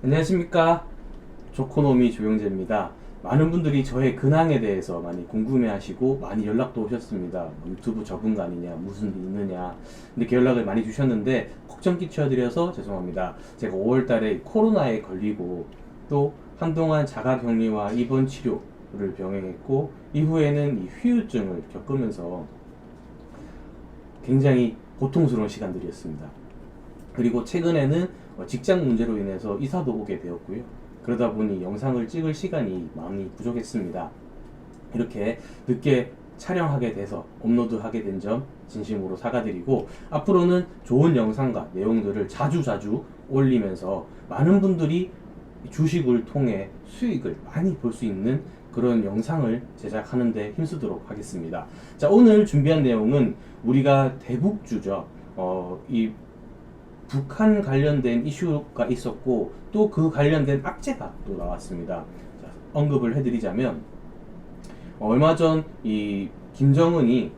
안녕하십니까. 조코노미 조영재입니다. 많은 분들이 저의 근황에 대해서 많이 궁금해하시고 많이 연락도 오셨습니다. 유튜브 적은 거 아니냐, 무슨 일 있느냐, 이렇게 연락을 많이 주셨는데 걱정 끼쳐드려서 죄송합니다. 제가 5월달에 코로나에 걸리고 또 한동안 자가격리와 입원 치료를 병행했고 이후에는 이 후유증을 겪으면서 굉장히 고통스러운 시간들이었습니다. 그리고 최근에는 직장 문제로 인해서 이사도 오게 되었고요. 그러다 보니 영상을 찍을 시간이 많이 부족했습니다. 이렇게 늦게 촬영하게 돼서 업로드하게 된 점 진심으로 사과드리고, 앞으로는 좋은 영상과 내용들을 자주자주 올리면서 많은 분들이 주식을 통해 수익을 많이 볼 수 있는 그런 영상을 제작하는 데 힘쓰도록 하겠습니다. 자, 오늘 준비한 내용은 우리가 대북주죠. 이 북한 관련된 이슈가 있었고 또 그 관련된 악재가 또 나왔습니다. 자, 언급을 해드리자면 얼마 전 이 김정은이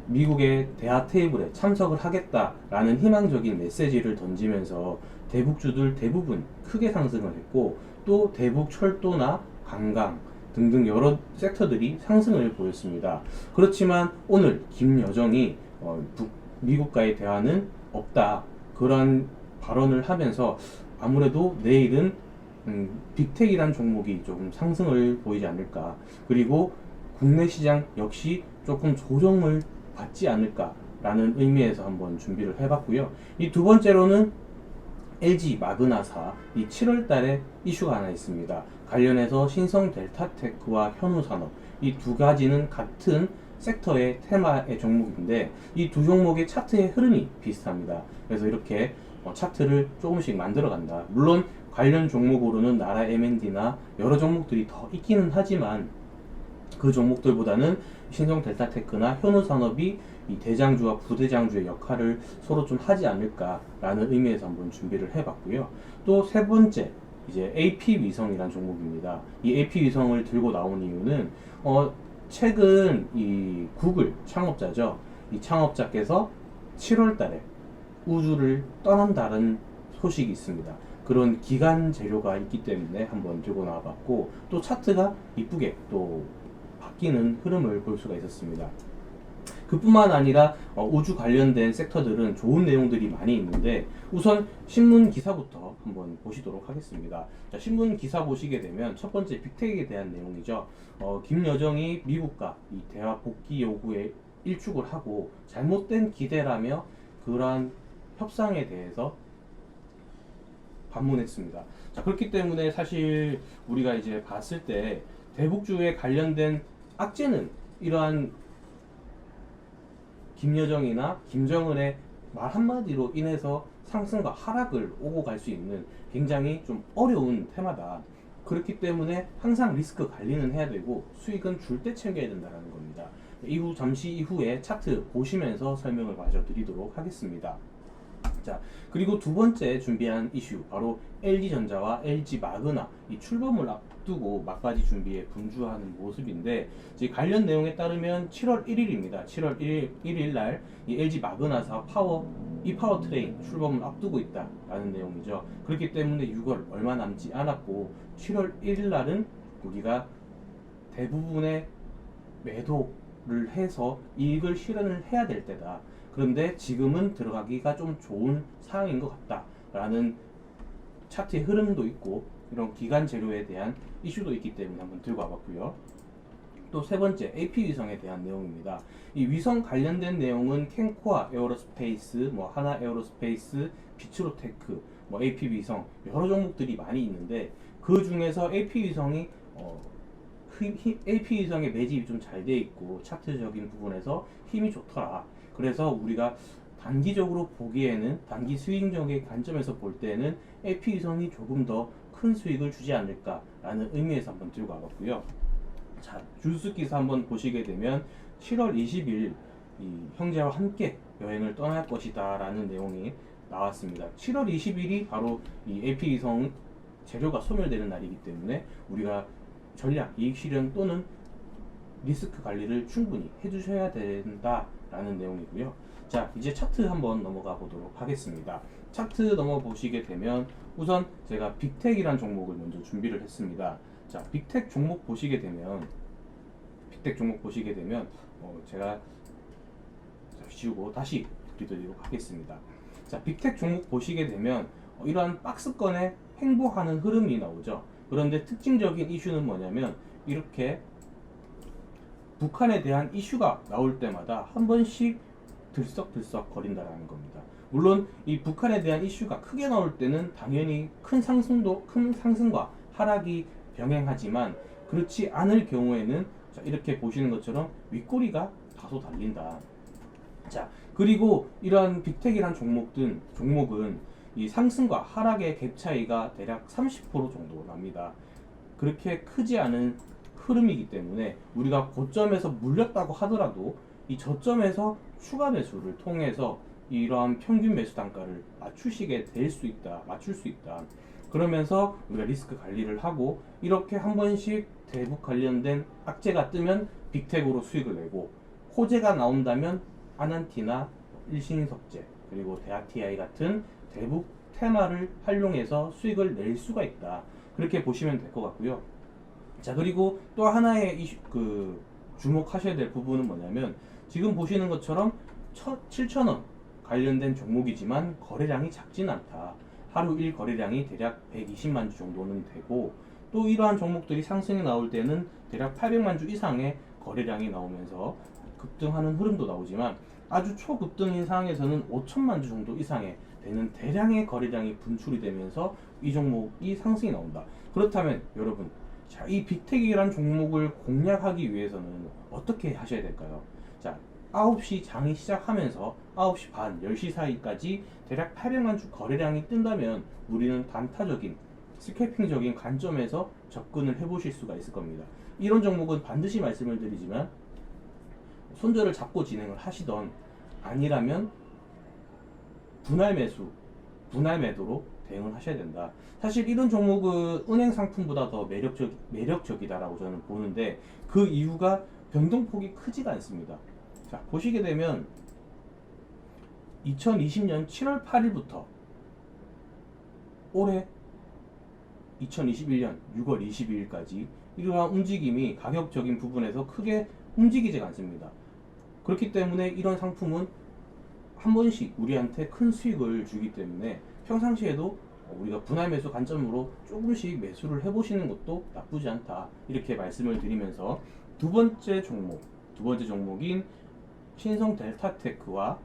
미국의 대화 테이블에 참석을 하겠다라는 희망적인 메시지를 던지면서 대북주들 대부분 크게 상승을 했고 또 대북 철도나 관광 등등 여러 섹터들이 상승을 보였습니다. 그렇지만 오늘 김여정이 미국과의 대화는 없다, 그런 발언을 하면서 아무래도 내일은 빅텍이란 종목이 조금 상승을 보이지 않을까, 그리고 국내 시장 역시 조금 조정을 받지 않을까라는 의미에서 한번 준비를 해봤고요. 이 두 번째로는 LG 마그나사 이 7월 달에 이슈가 하나 있습니다. 관련해서 신성 델타테크와 현우산업 이 두 가지는 같은 섹터의 테마의 종목인데 이 두 종목의 차트의 흐름이 비슷합니다. 그래서 이렇게 차트를 조금씩 만들어 간다. 물론 관련 종목으로는 나라 M&D나 여러 종목들이 더 있기는 하지만 그 종목들보다는 신성 델타테크나 현우산업이 이 대장주와 부대장주의 역할을 서로 좀 하지 않을까라는 의미에서 한번 준비를 해봤고요. 또 세 번째, 이제 AP위성이라는 종목입니다. 이 AP위성을 들고 나온 이유는 최근 이 구글 창업자죠. 이 창업자께서 7월 달에 우주를 떠난다는 소식이 있습니다. 그런 기간 재료가 있기 때문에 한번 들고 나와봤고, 또 차트가 이쁘게 또 바뀌는 흐름을 볼 수가 있었습니다. 그뿐만 아니라 우주 관련된 섹터들은 좋은 내용들이 많이 있는데 우선 신문 기사부터 한번 보시도록 하겠습니다. 자, 신문 기사 보시게 되면 첫 번째 빅텍에 대한 내용이죠. 김여정이 미국과 이 대화 복귀 요구에 일축을 하고 잘못된 기대라며 그러한 협상에 대해서 반문했습니다. 자, 그렇기 때문에 사실 우리가 이제 봤을 때 대북주에 관련된 악재는 이러한 김여정이나 김정은의 말 한마디로 인해서 상승과 하락을 오고 갈 수 있는 굉장히 좀 어려운 테마다. 그렇기 때문에 항상 리스크 관리는 해야 되고 수익은 줄 때 챙겨야 된다는 겁니다. 잠시 이후에 차트 보시면서 설명을 마저 드리도록 하겠습니다. 자, 그리고 두 번째 준비한 이슈 바로 LG전자와 LG마그나 이 출범을 앞두고 막바지 준비에 분주하는 모습인데, 관련 내용에 따르면 7월 1일입니다. 7월 1일 날 이 LG마그나사 이 파워트레인 출범을 앞두고 있다라는 내용이죠. 그렇기 때문에 6월 얼마 남지 않았고 7월 1일 날은 우리가 대부분의 매도를 해서 이익을 실현을 해야 될 때다. 그런데 지금은 들어가기가 좀 좋은 상황인 것 같다라는 차트의 흐름도 있고 이런 기간 재료에 대한 이슈도 있기 때문에 한번 들고 와봤고요. 또 세 번째, AP위성에 대한 내용입니다. 이 위성 관련된 내용은 캔코아 에어로스페이스, 하나 에어로스페이스, 비츠로테크, AP위성 여러 종목들이 많이 있는데 그 중에서 AP위성의 매집이 좀 잘 돼 있고 차트적인 부분에서 힘이 좋더라. 그래서 우리가 단기적으로 보기에는 단기 수익적인 관점에서 볼 때는 AP위성이 조금 더 큰 수익을 주지 않을까라는 의미에서 한번 들고 와봤고요. 자, 주스 기사 한번 보시게 되면 7월 20일 이 형제와 함께 여행을 떠날 것이다 라는 내용이 나왔습니다. 7월 20일이 바로 이 AP위성 재료가 소멸되는 날이기 때문에 우리가 전략 이익 실현 또는 리스크 관리를 충분히 해주셔야 된다라는 내용이고요. 자, 이제 차트 한번 넘어가 보도록 하겠습니다. 차트 넘어 보시게 되면 우선 제가 빅텍이란 종목을 먼저 준비를 했습니다. 자, 빅텍 종목 보시게 되면 제가 지우고 다시 드리도록 하겠습니다. 자, 빅텍 종목 보시게 되면 이러한 박스권에 횡보하는 흐름이 나오죠. 그런데 특징적인 이슈는 뭐냐면 이렇게 북한에 대한 이슈가 나올 때마다 한 번씩 들썩들썩 거린다라는 겁니다. 물론 이 북한에 대한 이슈가 크게 나올 때는 당연히 큰 상승과 하락이 병행하지만 그렇지 않을 경우에는 자, 이렇게 보시는 것처럼 윗꼬리가 다소 달린다. 자, 그리고 이러한 빅텍이란 종목은 이 상승과 하락의 갭 차이가 대략 30% 정도 납니다. 그렇게 크지 않은 흐름이기 때문에 우리가 고점에서 물렸다고 하더라도 이 저점에서 추가 매수를 통해서 이러한 평균 매수 단가를 맞출 수 있다. 그러면서 우리가 리스크 관리를 하고 이렇게 한 번씩 대북 관련된 악재가 뜨면 빅텍으로 수익을 내고 호재가 나온다면 아난티나 일신석재 그리고 대아TI 같은 대북 테마를 활용해서 수익을 낼 수가 있다. 그렇게 보시면 될 것 같고요. 자, 그리고 또 하나의 주목하셔야 될 부분은 뭐냐면 지금 보시는 것처럼 7,000원 관련된 종목이지만 거래량이 작진 않다. 하루 1거래량이 대략 120만 주 정도는 되고 또 이러한 종목들이 상승이 나올 때는 대략 800만 주 이상의 거래량이 나오면서 급등하는 흐름도 나오지만 아주 초급등인 상황에서는 5천만 주 정도 이상의 되는 대량의 거래량이 분출이 되면서 이 종목이 상승이 나온다. 그렇다면 여러분, 자, 이 빅텍이라는 종목을 공략하기 위해서는 어떻게 하셔야 될까요? 자, 9시 장이 시작하면서 9시 반, 10시 사이까지 대략 800만 주 거래량이 뜬다면 우리는 단타적인 스캐핑적인 관점에서 접근을 해보실 수가 있을 겁니다. 이런 종목은 반드시 말씀을 드리지만 손절을 잡고 진행을 하시던 아니라면 분할 매도로 대응을 하셔야 된다. 사실 이런 종목은 은행 상품보다 더 매력적이다라고 저는 보는데 그 이유가 변동폭이 크지가 않습니다. 자, 보시게 되면 2020년 7월 8일부터 올해 2021년 6월 22일까지 이러한 움직임이 가격적인 부분에서 크게 움직이지가 않습니다. 그렇기 때문에 이런 상품은 한 번씩 우리한테 큰 수익을 주기 때문에 평상시에도 우리가 분할 매수 관점으로 조금씩 매수를 해보시는 것도 나쁘지 않다. 이렇게 말씀을 드리면서 두 번째 종목인 신성 델타테크와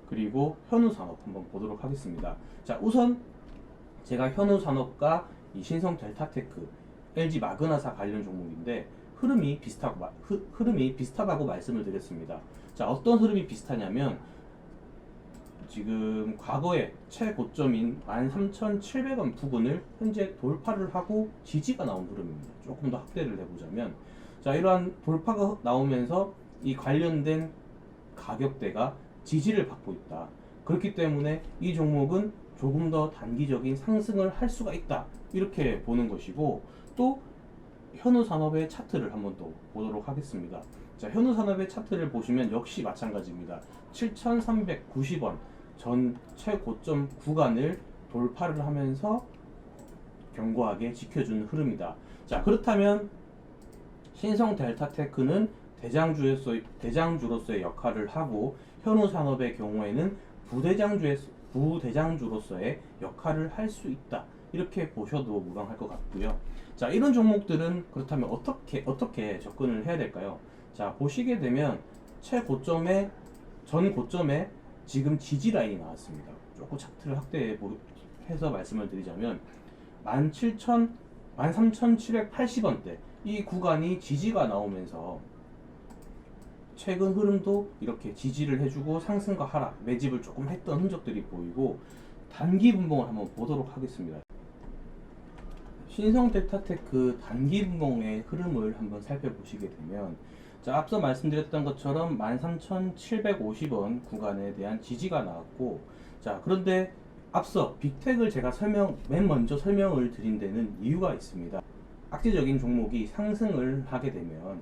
그리고 현우산업 한번 보도록 하겠습니다. 자, 우선 제가 현우산업과 이 신성 델타테크, LG 마그나사 관련 종목인데 흐름이 비슷하다고 말씀을 드렸습니다. 자, 어떤 흐름이 비슷하냐면 지금 과거의 최고점인 13,700원 부근을 현재 돌파를 하고 지지가 나온 흐름입니다. 조금 더 확대를 해보자면 자, 이러한 돌파가 나오면서 이 관련된 가격대가 지지를 받고 있다. 그렇기 때문에 이 종목은 조금 더 단기적인 상승을 할 수가 있다. 이렇게 보는 것이고 또 현우산업의 차트를 한번 또 보도록 하겠습니다. 자, 현우산업의 차트를 보시면 역시 마찬가지입니다. 7,390원 전 최고점 구간을 돌파를 하면서 견고하게 지켜주는 흐름이다. 자, 그렇다면 신성 델타테크는 대장주로서의 역할을 하고 현우산업의 경우에는 부대장주로서의 역할을 할 수 있다. 이렇게 보셔도 무방할 것 같고요. 자, 이런 종목들은 그렇다면 어떻게 접근을 해야 될까요? 자, 보시게 되면 전 고점에 지금 지지 라인이 나왔습니다. 조금 차트를 확대해서 말씀을 드리자면 13,780원대 이 구간이 지지가 나오면서 최근 흐름도 이렇게 지지를 해주고 상승과 하락, 매집을 조금 했던 흔적들이 보이고 단기 분봉을 한번 보도록 하겠습니다. 신성 델타테크 단기 분봉의 흐름을 한번 살펴보시게 되면 자, 앞서 말씀드렸던 것처럼 13,750원 구간에 대한 지지가 나왔고 자, 그런데 앞서 빅텍을 제가 맨 먼저 설명을 드린 데는 이유가 있습니다. 악재적인 종목이 상승을 하게 되면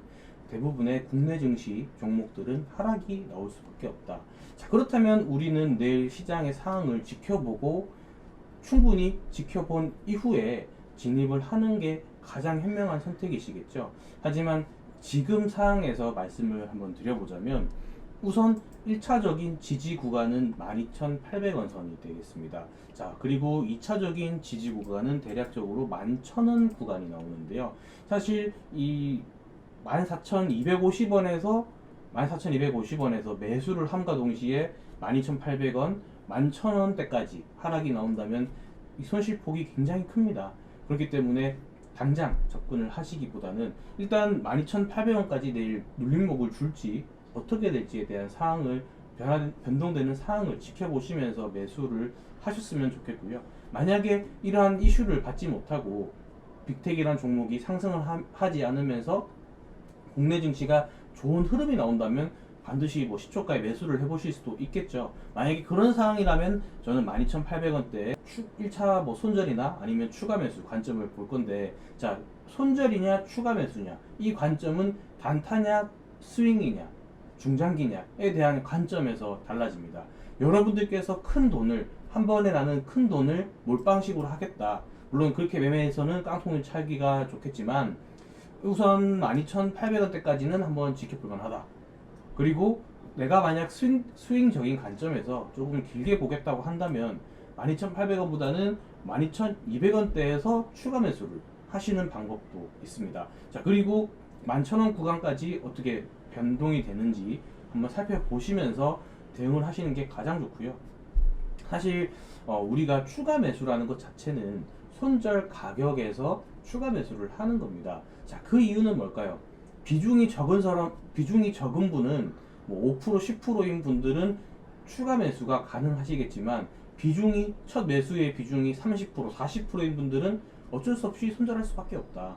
대부분의 국내 증시 종목들은 하락이 나올 수밖에 없다. 자, 그렇다면 우리는 내일 시장의 상황을 지켜보고 충분히 지켜본 이후에 진입을 하는 게 가장 현명한 선택이시겠죠. 하지만 지금 상황에서 말씀을 한번 드려보자면 우선 1차적인 지지 구간은 12,800원 선이 되겠습니다. 자, 그리고 2차적인 지지 구간은 대략적으로 11,000원 구간이 나오는데요. 사실 이 14,250원에서 14,250원에서 매수를 함과 동시에 12,800원, 11,000원대까지 하락이 나온다면 이 손실폭이 굉장히 큽니다. 그렇기 때문에 당장 접근을 하시기보다는 일단 12,800원까지 내일 눌림목을 줄지 어떻게 될지에 대한 사항을 변동되는 사항을 지켜보시면서 매수를 하셨으면 좋겠고요. 만약에 이러한 이슈를 받지 못하고 빅텍이라는 종목이 상승을 하지 않으면서 국내 증시가 좋은 흐름이 나온다면 반드시 뭐 시초가에 매수를 해보실 수도 있겠죠. 만약에 그런 상황이라면 저는 12,800원대에 1차 뭐 손절이나 아니면 추가 매수 관점을 볼 건데, 자, 손절이냐 추가 매수냐 이 관점은 단타냐 스윙이냐 중장기냐에 대한 관점에서 달라집니다. 여러분들께서 큰 돈을 한 번에 나는 큰 돈을 몰빵식으로 하겠다, 물론 그렇게 매매에서는 깡통을 찰기가 좋겠지만 우선 12,800원대까지는 한번 지켜볼 만하다. 그리고 내가 만약 스윙적인 관점에서 조금 길게 보겠다고 한다면 12,800원보다는 12,200원대에서 추가 매수를 하시는 방법도 있습니다. 자, 그리고 11,000원 구간까지 어떻게 변동이 되는지 한번 살펴보시면서 대응을 하시는 게 가장 좋고요. 사실 우리가 추가 매수라는 것 자체는 손절 가격에서 추가 매수를 하는 겁니다. 자, 그 이유는 뭘까요? 비중이 적은 분은 뭐 5%, 10%인 분들은 추가 매수가 가능하시겠지만 비중이 첫 매수의 비중이 30%, 40%인 분들은 어쩔 수 없이 손절할 수밖에 없다.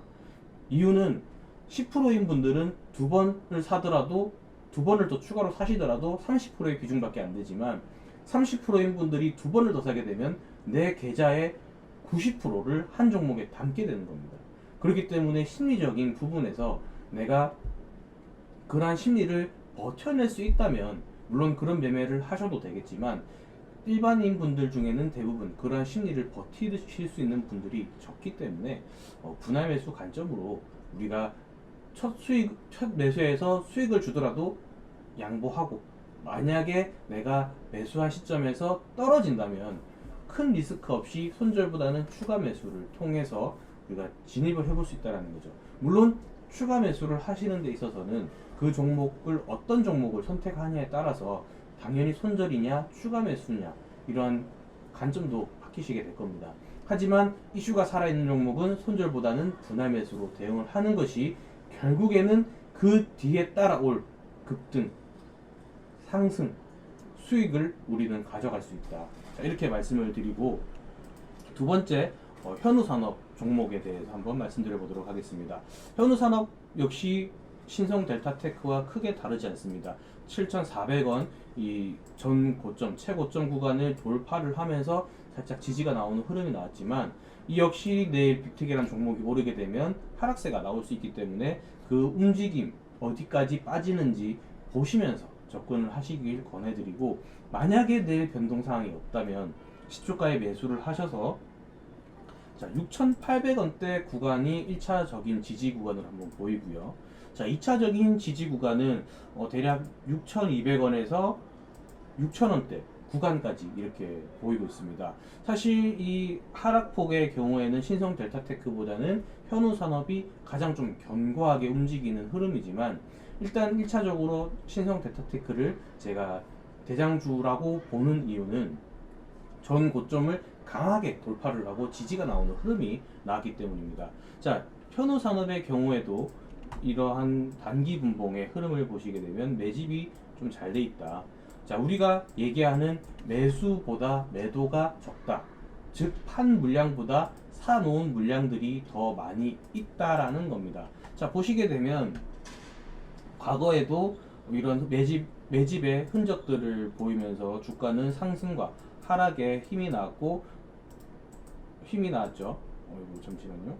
이유는 10%인 분들은 두 번을 사더라도 두 번을 더 추가로 사시더라도 30%의 비중밖에 안 되지만 30%인 분들이 두 번을 더 사게 되면 내 계좌의 90%를 한 종목에 담게 되는 겁니다. 그렇기 때문에 심리적인 부분에서 내가 그러한 심리를 버텨낼 수 있다면 물론 그런 매매를 하셔도 되겠지만 일반인 분들 중에는 대부분 그러한 심리를 버티실 수 있는 분들이 적기 때문에 분할 매수 관점으로 우리가 첫 매수에서 수익을 주더라도 양보하고, 만약에 내가 매수한 시점에서 떨어진다면 큰 리스크 없이 손절보다는 추가 매수를 통해서 우리가 진입을 해볼 수 있다는 거죠. 물론 추가 매수를 하시는 데 있어서는 그 종목을 어떤 종목을 선택하냐에 따라서 당연히 손절이냐 추가 매수냐 이러한 관점도 바뀌시게 될 겁니다. 하지만 이슈가 살아있는 종목은 손절보다는 분할 매수로 대응을 하는 것이 결국에는 그 뒤에 따라올 급등, 상승, 수익을 우리는 가져갈 수 있다. 자, 이렇게 말씀을 드리고 두 번째 현우산업 종목에 대해서 한번 말씀드려 보도록 하겠습니다. 현우산업 역시 신성델타테크와 크게 다르지 않습니다. 7,400원 이 전 고점, 최고점 구간을 돌파를 하면서 살짝 지지가 나오는 흐름이 나왔지만 이 역시 내일 빅텍이라는 종목이 오르게 되면 하락세가 나올 수 있기 때문에 그 움직임 어디까지 빠지는지 보시면서 접근을 하시길 권해드리고, 만약에 내일 변동 사항이 없다면 시초가에 매수를 하셔서 자, 6,800원대 구간이 1차적인 지지 구간으로 한번 보이고요. 자, 2차적인 지지 구간은 대략 6,200원에서 6,000원대 구간까지 이렇게 보이고 있습니다. 사실 이 하락폭의 경우에는 신성델타테크보다는 현우산업이 가장 좀 견고하게 움직이는 흐름이지만 일단 1차적으로 신성델타테크를 제가 대장주라고 보는 이유는 전 고점을 강하게 돌파를 하고 지지가 나오는 흐름이 나왔기 때문입니다. 자, 현우산업의 경우에도 이러한 단기 분봉의 흐름을 보시게 되면 매집이 좀 잘 돼 있다. 자, 우리가 얘기하는 매수보다 매도가 적다. 즉, 판 물량보다 사놓은 물량들이 더 많이 있다라는 겁니다. 자, 보시게 되면 과거에도 이런 매집의 흔적들을 보이면서 주가는 상승과 하락에 힘이 나왔죠. 잠시만요.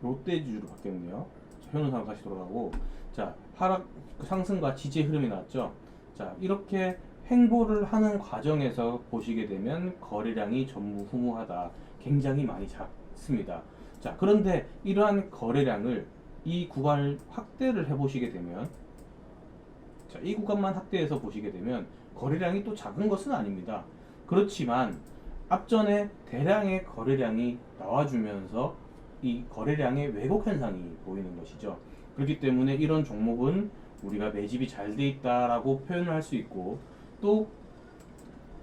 롯데주로 바뀌었네요. 현우산업 다시 돌아가고, 자, 하락 상승과 지지의 흐름이 나왔죠. 자, 이렇게 행보를 하는 과정에서 보시게 되면 거래량이 전무후무하다. 굉장히 많이 작습니다. 자, 그런데 이러한 거래량을 이 구간을 확대를 해 보시게 되면, 자, 이 구간만 확대해서 보시게 되면 거래량이 또 작은 것은 아닙니다. 그렇지만 앞전에 대량의 거래량이 나와주면서 이 거래량의 왜곡 현상이 보이는 것이죠. 그렇기 때문에 이런 종목은 우리가 매집이 잘 돼 있다라고 표현을 할 수 있고, 또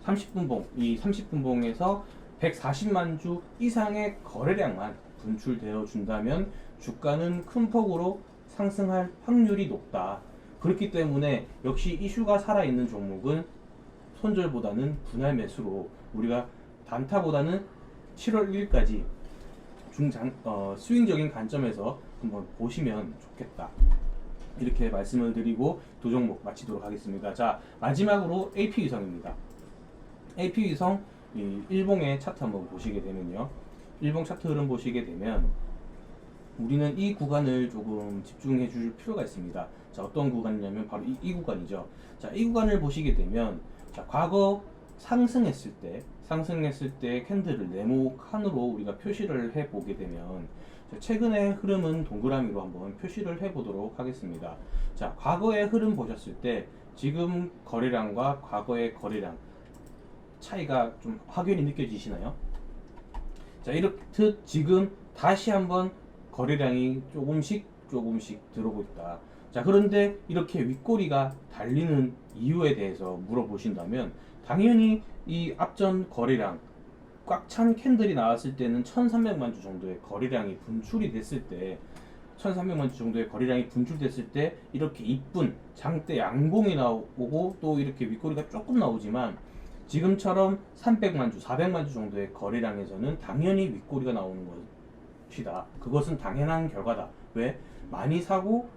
30분봉, 이 30분봉에서 140만 주 이상의 거래량만 분출되어 준다면 주가는 큰 폭으로 상승할 확률이 높다. 그렇기 때문에 역시 이슈가 살아있는 종목은 손절보다는 분할 매수로 우리가 단타보다는 7월 1일까지 스윙적인 관점에서 한번 보시면 좋겠다. 이렇게 말씀을 드리고 두 종목 마치도록 하겠습니다. 자, 마지막으로 AP위성입니다. AP위성 일봉의 차트 한번 보시게 되면요, 일봉 차트 흐름 보시게 되면 우리는 이 구간을 조금 집중해 줄 필요가 있습니다. 자, 어떤 구간이냐면 바로 이 구간이죠. 자, 이 구간을 보시게 되면, 자, 과거 상승했을 때 캔들을 네모칸으로 우리가 표시를 해 보게 되면, 자, 최근의 흐름은 동그라미로 한번 표시를 해 보도록 하겠습니다. 자, 과거의 흐름 보셨을 때 지금 거래량과 과거의 거래량 차이가 좀 확연히 느껴지시나요? 자, 이렇듯 지금 다시 한번 거래량이 조금씩 들어오고 있다. 자, 그런데 이렇게 윗꼬리가 달리는 이유에 대해서 물어보신다면, 당연히 이 앞전 거래량 꽉 찬 캔들이 나왔을 때는 1300만 주 정도의 거래량이 분출이 됐을 때, 1300만 주 정도의 거래량이 분출됐을 때 이렇게 이쁜 장대 양봉이 나오고 또 이렇게 윗꼬리가 조금 나오지만, 지금처럼 300만 주, 400만 주 정도의 거래량에서는 당연히 윗꼬리가 나오는 것이다. 그것은 당연한 결과다. 왜? 많이 사고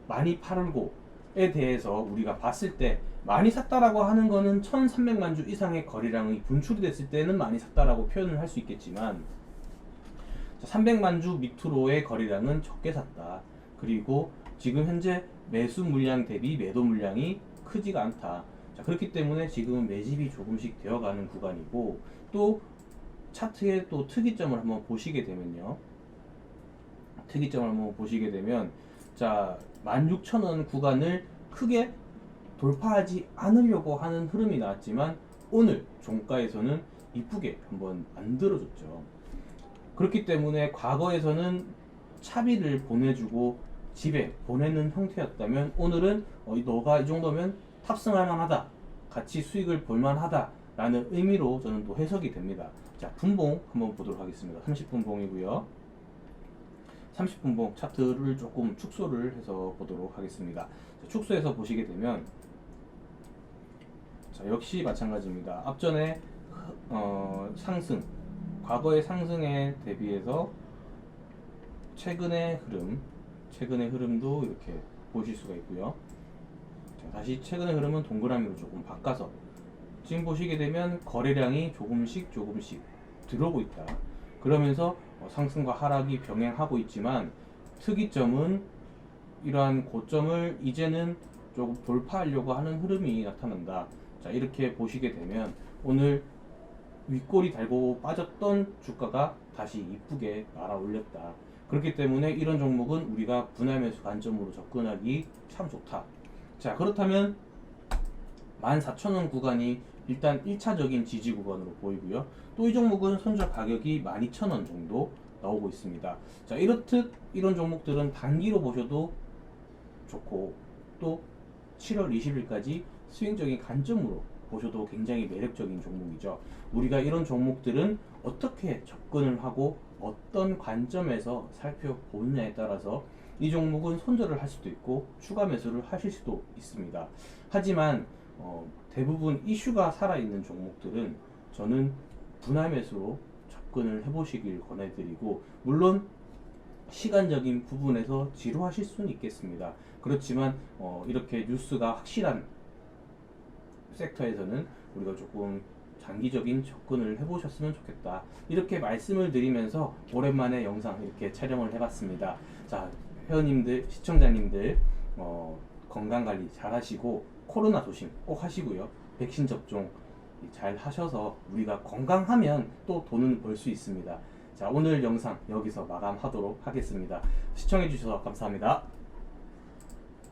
많이 팔고에 대해서 우리가 봤을 때, 많이 샀다라고 하는 거는 1300만 주 이상의 거래량이 분출이 됐을 때는 많이 샀다라고 표현을 할 수 있겠지만, 300만 주 밑으로의 거래량은 적게 샀다. 그리고 지금 현재 매수 물량 대비 매도 물량이 크지가 않다. 자, 그렇기 때문에 지금은 매집이 조금씩 되어가는 구간이고, 또 차트의 또 특이점을 한번 보시게 되면요, 자, 16,000원 구간을 크게 돌파하지 않으려고 하는 흐름이 나왔지만 오늘 종가에서는 이쁘게 한번 만들어줬죠. 그렇기 때문에 과거에서는 차비를 보내주고 집에 보내는 형태였다면, 오늘은 너가 이 정도면 탑승할 만하다, 같이 수익을 볼 만하다 라는 의미로 저는 또 해석이 됩니다. 자, 분봉 한번 보도록 하겠습니다. 30분봉이고요 30분봉 차트를 조금 축소를 해서 보도록 하겠습니다. 자, 축소해서 보시게 되면, 자, 역시 마찬가지입니다. 앞전에 상승, 과거의 상승에 대비해서 최근의 흐름도 이렇게 보실 수가 있고요. 자, 다시 최근의 흐름은 동그라미로 조금 바꿔서 지금 보시게 되면 거래량이 조금씩 들어오고 있다. 그러면서 상승과 하락이 병행하고 있지만, 특이점은 이러한 고점을 이제는 조금 돌파하려고 하는 흐름이 나타난다. 자, 이렇게 보시게 되면 오늘 윗꼬리 달고 빠졌던 주가가 다시 이쁘게 날아 올렸다. 그렇기 때문에 이런 종목은 우리가 분할 매수 관점으로 접근하기 참 좋다. 자, 그렇다면 14,000원 구간이 일단 1차적인 지지 구간으로 보이고요. 또 이 종목은 손절 가격이 12,000원 정도 나오고 있습니다. 자, 이렇듯 이런 종목들은 단기로 보셔도 좋고, 또 7월 20일까지 스윙적인 관점으로 보셔도 굉장히 매력적인 종목이죠. 우리가 이런 종목들은 어떻게 접근을 하고 어떤 관점에서 살펴보느냐에 따라서 이 종목은 손절을 할 수도 있고 추가 매수를 하실 수도 있습니다. 하지만 대부분 이슈가 살아있는 종목들은 저는 분할 매수로 접근을 해보시길 권해드리고, 물론 시간적인 부분에서 지루하실 수는 있겠습니다. 그렇지만 이렇게 뉴스가 확실한 섹터에서는 우리가 조금 장기적인 접근을 해보셨으면 좋겠다. 이렇게 말씀을 드리면서 오랜만에 영상 이렇게 촬영을 해봤습니다. 자, 회원님들, 시청자님들 건강관리 잘 하시고 코로나 조심 꼭 하시고요. 백신 접종 잘 하셔서 우리가 건강하면 또 돈은 벌 수 있습니다. 자, 오늘 영상 여기서 마감하도록 하겠습니다. 시청해 주셔서 감사합니다.